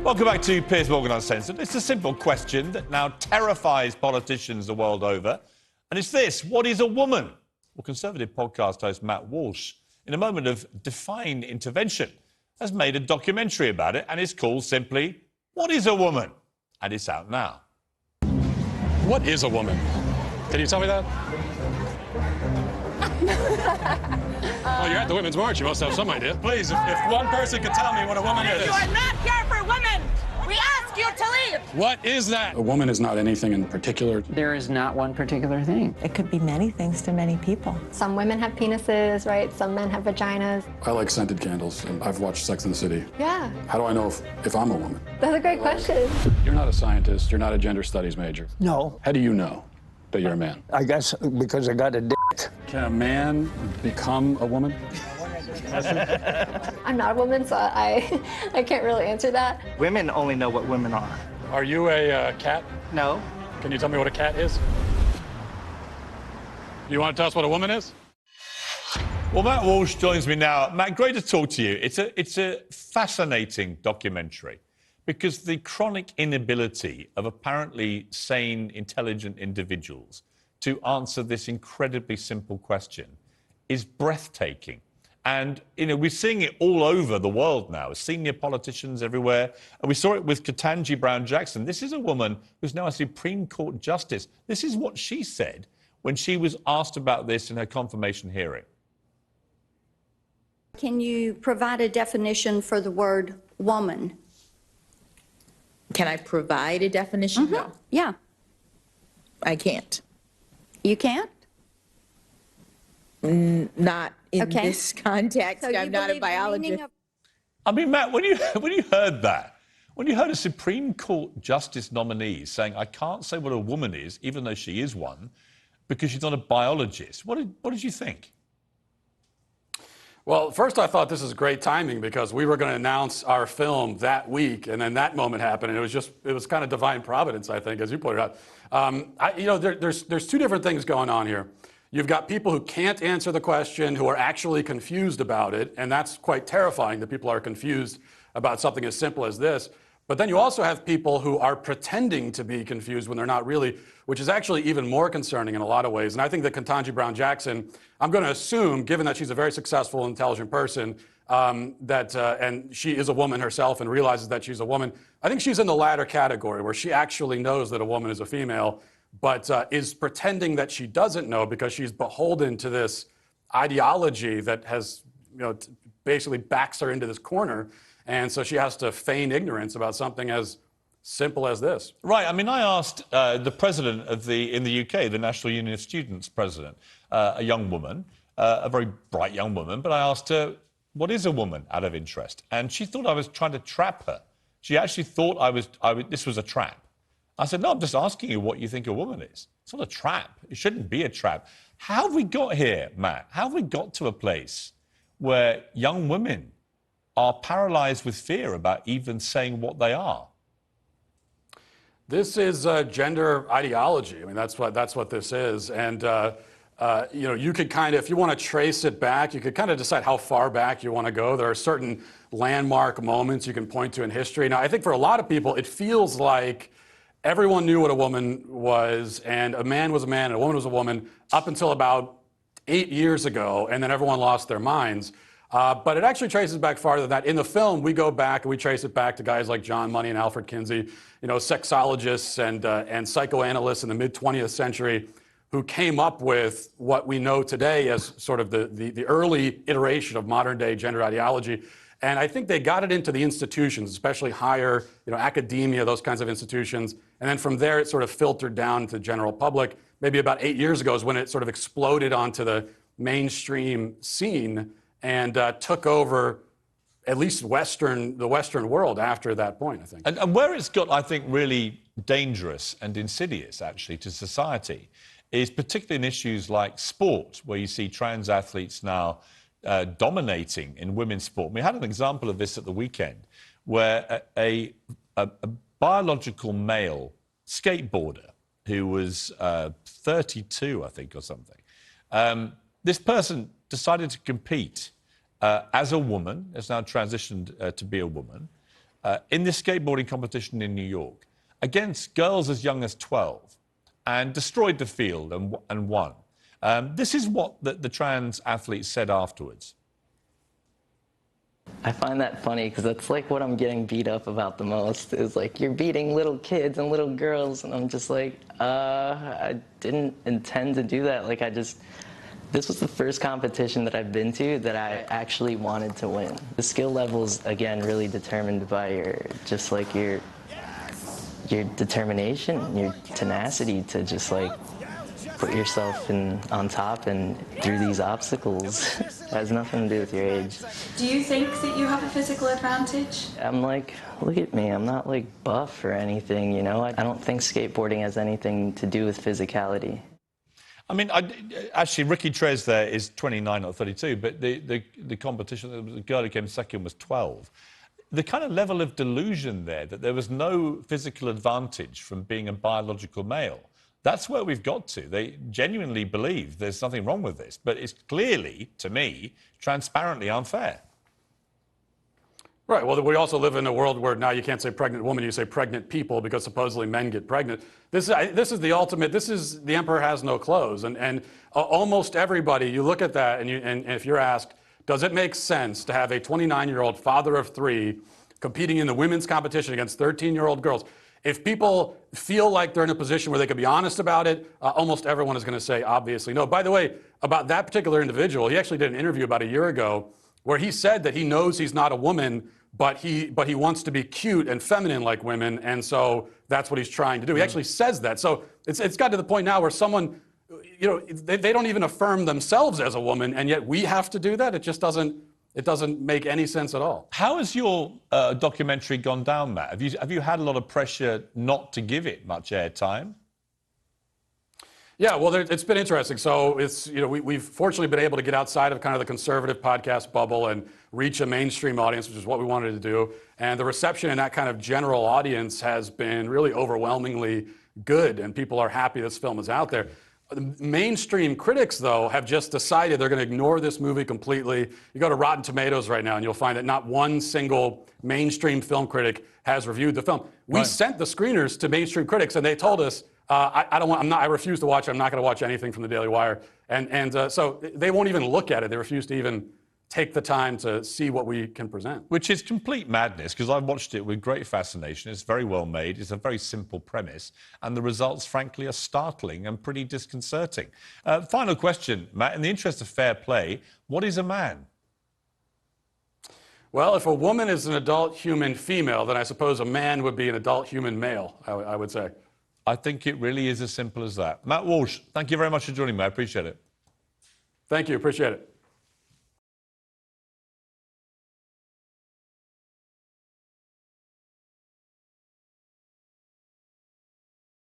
Welcome back to Piers Morgan Uncensored. It's a simple question that now terrifies politicians the world over. And it's this: what is a woman? Well, Conservative podcast host Matt Walsh, in a moment of defying intervention, has made a documentary about it, and it's called simply, What is a Woman? And it's out now. What is a woman? Can you tell me that? Well, you're at the Women's March. You must have some idea. Please, if one person could tell me what a woman is. You are not here for women. We ask you to leave. What is that? A woman is not anything in particular. There is not one particular thing. It could be many things to many people. Some women have penises, right? Some men have vaginas. I like scented candles, and I've watched Sex and the City. Yeah. How do I know if I'm a woman? That's a great question. You're not a scientist. You're not a gender studies major. No. How do you know that you're a man? I guess because I got a dick. Can a man become a woman? I'm not a woman, so I can't really answer that. Women only know what women are. Are you a cat? No. Can you tell me what a cat is? You want to tell us what a woman is? Well, Matt Walsh joins me now. Matt, great to talk to you. It's a fascinating documentary because the chronic inability of apparently sane, intelligent individuals to answer this incredibly simple question is breathtaking. And, you know, we're seeing it all over the world now, senior politicians everywhere. And we saw it with Ketanji Brown Jackson. This is a woman who's now a Supreme Court justice. This is what she said when she was asked about this in her confirmation hearing. Can you provide a definition for the word woman? Can I provide a definition? No. Yeah. I can't. You can't? Not in Okay. this context. So you I'm not a believe the meaning biologist. of- I mean, Matt, when you heard that, when you heard a Supreme Court justice nominee saying, I can't say what a woman is, even though she is one, because she's not a biologist, what did you think? Well, first I thought this is great timing because we were going to announce our film that week, and then that moment happened, and it was kind of divine providence, I think, as you pointed out. There's two different things going on here. You've got people who can't answer the question, who are actually confused about it, and that's quite terrifying that people are confused about something as simple as this. But then you also have people who are pretending to be confused when they're not really, which is actually even more concerning in a lot of ways. And I think that Ketanji Brown Jackson, I'm going to assume, given that she's a very successful, intelligent person, and she is a woman herself and realizes that she's a woman, I think she's in the latter category where she actually knows that a woman is a female, but is pretending that she doesn't know because she's beholden to this ideology that has, basically backs her into this corner. And so she has to feign ignorance about something as simple as this. Right. I mean, I asked the president in the UK, the National Union of Students president, a young woman, a very bright young woman, but I asked her, what is a woman, out of interest? And she thought I was trying to trap her. She actually thought this was a trap. I said, no, I'm just asking you what you think a woman is. It's not a trap. It shouldn't be a trap. How have we got here, Matt? How have we got to a place where young women are paralyzed with fear about even saying what they are? This is gender ideology. I mean, that's what this is. And, you could kind of, if you want to trace it back, you could kind of decide how far back you want to go. There are certain landmark moments you can point to in history. Now, I think for a lot of people, it feels like everyone knew what a woman was, and a man was a man and a woman was a woman up until about 8 years ago, and then everyone lost their minds. But it actually traces back farther than that. In the film, we go back and we trace it back to guys like John Money and Alfred Kinsey, sexologists and psychoanalysts in the mid-20th century who came up with what we know today as sort of the early iteration of modern-day gender ideology. And I think they got it into the institutions, especially higher, academia, those kinds of institutions. And then from there, it sort of filtered down to the general public. Maybe about 8 years ago is when it sort of exploded onto the mainstream scene and took over at least the Western world after that point, I think. And where it's got, I think, really dangerous and insidious, actually, to society is particularly in issues like sport, where you see trans athletes now dominating in women's sport. We had an example of this at the weekend where a biological male skateboarder who was 32, I think, or something, this person decided to compete as a woman, has now transitioned to be a woman, in this skateboarding competition in New York against girls as young as 12 and destroyed the field and won. This is what the trans athlete said afterwards. I find that funny because that's like what I'm getting beat up about the most is like, you're beating little kids and little girls. And I'm just like, I didn't intend to do that. Like, this was the first competition that I've been to that I actually wanted to win. The skill level's, again, really determined by your determination, your tenacity to just like put yourself on top and through these obstacles. It has nothing to do with your age. Do you think that you have a physical advantage? I'm like, look at me, I'm not like buff or anything, you know? I don't think skateboarding has anything to do with physicality. I mean, actually, Ricci Tres there is 29 or 32, but the competition, the girl who came second was 12. The kind of level of delusion there, that there was no physical advantage from being a biological male, that's where we've got to. They genuinely believe there's nothing wrong with this, but it's clearly, to me, transparently unfair. Right. Well, we also live in a world where now you can't say pregnant woman, you say pregnant people because supposedly men get pregnant. This is the ultimate. This is the emperor has no clothes, and almost everybody. You look at that, and if you're asked, does it make sense to have a 29-year-old father of 3 competing in the women's competition against 13-year-old girls? If people feel like they're in a position where they can be honest about it, almost everyone is going to say obviously no. By the way, about that particular individual, he actually did an interview about a year ago where he said that he knows he's not a woman, but he wants to be cute and feminine like women, and so that's what he's trying to do. He actually says that. So it's got to the point now where someone, you know, they don't even affirm themselves as a woman, and yet we have to do that. It just doesn't make any sense at all. How has your documentary gone down, Matt? Have you had a lot of pressure not to give it much airtime? Yeah, well, it's been interesting. So it's, you know, we've fortunately been able to get outside of kind of the conservative podcast bubble and reach a mainstream audience, which is what we wanted to do. And the reception in that kind of general audience has been really overwhelmingly good, and people are happy this film is out there. The mainstream critics, though, have just decided they're going to ignore this movie completely. You go to Rotten Tomatoes right now, and you'll find that not one single mainstream film critic has reviewed the film. We sent the screeners to mainstream critics, and they told us, I refuse to watch it. I'm not going to watch anything from the Daily Wire. And so they won't even look at it. They refuse to even take the time to see what we can present. Which is complete madness, because I've watched it with great fascination. It's very well made. It's a very simple premise. And the results, frankly, are startling and pretty disconcerting. Final question, Matt. In the interest of fair play, what is a man? Well, if a woman is an adult human female, then I suppose a man would be an adult human male, I would say. I think it really is as simple as that. Matt Walsh, thank you very much for joining me. I appreciate it. Thank you. Appreciate it.